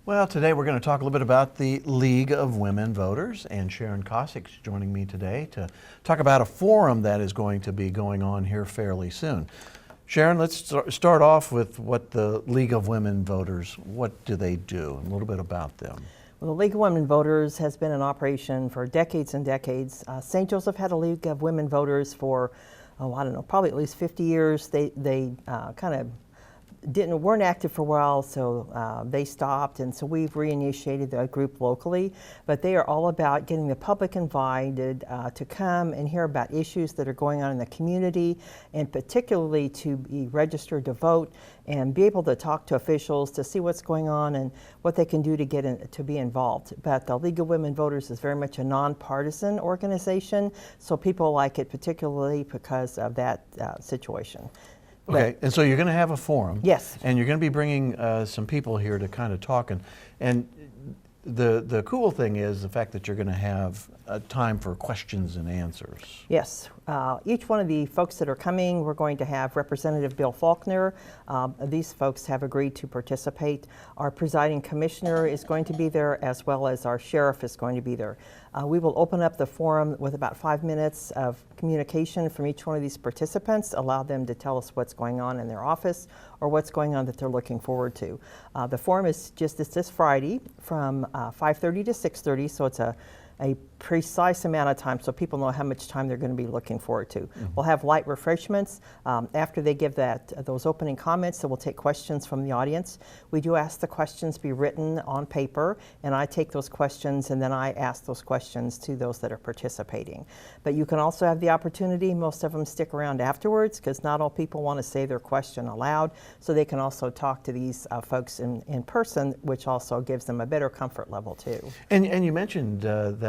Well, today we're going to talk a little bit about the League of Women Voters, and Sharon Cossack's joining me today to talk about a forum that is going to be going on here fairly soon. Sharon, let's start off with what the League of Women Voters, what do they do, and a little bit about them. Well, the League of Women Voters has been in operation for decades and decades. St. Joseph had a League of Women Voters for, I don't know, probably at least 50 years. They kind of weren't active for a while, so they stopped, and so we've reinitiated the group locally. But they are all about getting the public invited to come and hear about issues that are going on in the community, and particularly to be registered to vote and be able to talk to officials to see what's going on and what they can do to get to be involved. But the League of Women Voters is very much a nonpartisan organization, so people like it particularly because of that situation. Okay, and so you're going to have a forum. Yes. And you're going to be bringing some people here to kind of talk. And the cool thing is the fact that you're going to have time for questions and answers. Yes. Each one of the folks that are coming, we're going to have Representative Bill Faulkner. These folks have agreed to participate. Our presiding commissioner is going to be there, as well as our sheriff is going to be there. We will open up the forum with about 5 minutes of communication from each one of these participants, allow them to tell us what's going on in their office or what's going on that they're looking forward to. The forum is it's this Friday from 5:30 to 6:30, so it's a precise amount of time so people know how much time they're going to be looking forward to. Mm-hmm. We'll have light refreshments. After they give those opening comments, so we'll take questions from the audience. We do ask the questions be written on paper, and I take those questions and then I ask those questions to those that are participating. But you can also have the opportunity, most of them stick around afterwards because not all people want to say their question aloud, so they can also talk to these folks in person, which also gives them a better comfort level too. And you mentioned that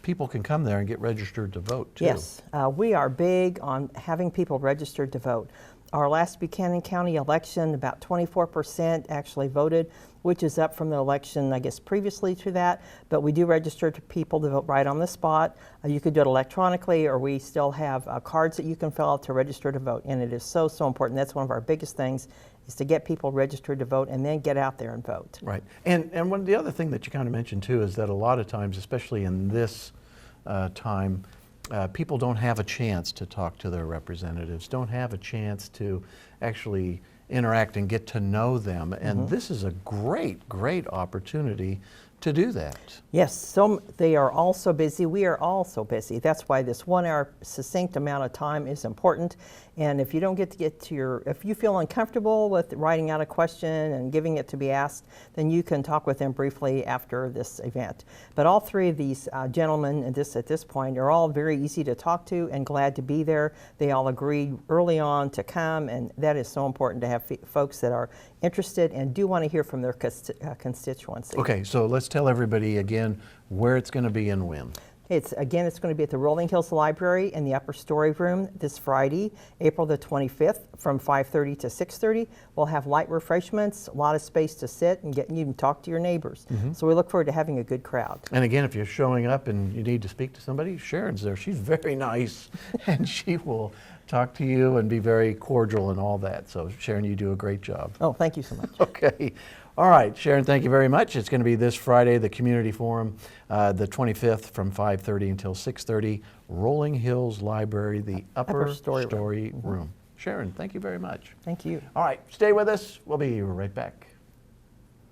people can come there and get registered to vote too. Yes, we are big on having people registered to vote. Our last Buchanan County election, about 24% actually voted, which is up from the election, I guess, previously to that. But we do register to people to vote right on the spot. You could do it electronically, or we still have cards that you can fill out to register to vote. And it is so important. That's one of our biggest things, is to get people registered to vote and then get out there and vote. Right. And one of the other thing that you kind of mentioned too is that a lot of times, especially in this time, people don't have a chance to talk to their representatives, don't have a chance to actually interact and get to know them. And this is a great opportunity to do that. Yes, so they are all so busy. We are all so busy. That's why this 1 hour succinct amount of time is important. And if you don't get to if you feel uncomfortable with writing out a question and giving it to be asked, then you can talk with them briefly after this event. But all three of these gentlemen at this point are all very easy to talk to and glad to be there. They all agreed early on to come, and that is so important to have folks that are interested and do want to hear from their constituency. Okay, so let's tell everybody again where it's going to be and when. It's going to be at the Rolling Hills Library in the upper story room this Friday, April the 25th from 5:30 to 6:30. We'll have light refreshments, a lot of space to sit and you can talk to your neighbors. So we look forward to having a good crowd. And again, if you're showing up and you need to speak to somebody, Sharon's there. She's very nice and she will talk to you and be very cordial and all that. So Sharon, you do a great job. Oh, thank you so much. Okay. All right, Sharon, thank you very much. It's going to be this Friday, the Community Forum, the 25th from 5:30 until 6:30, Rolling Hills Library, the upper story room. Sharon, thank you very much. Thank you. All right, stay with us. We'll be right back.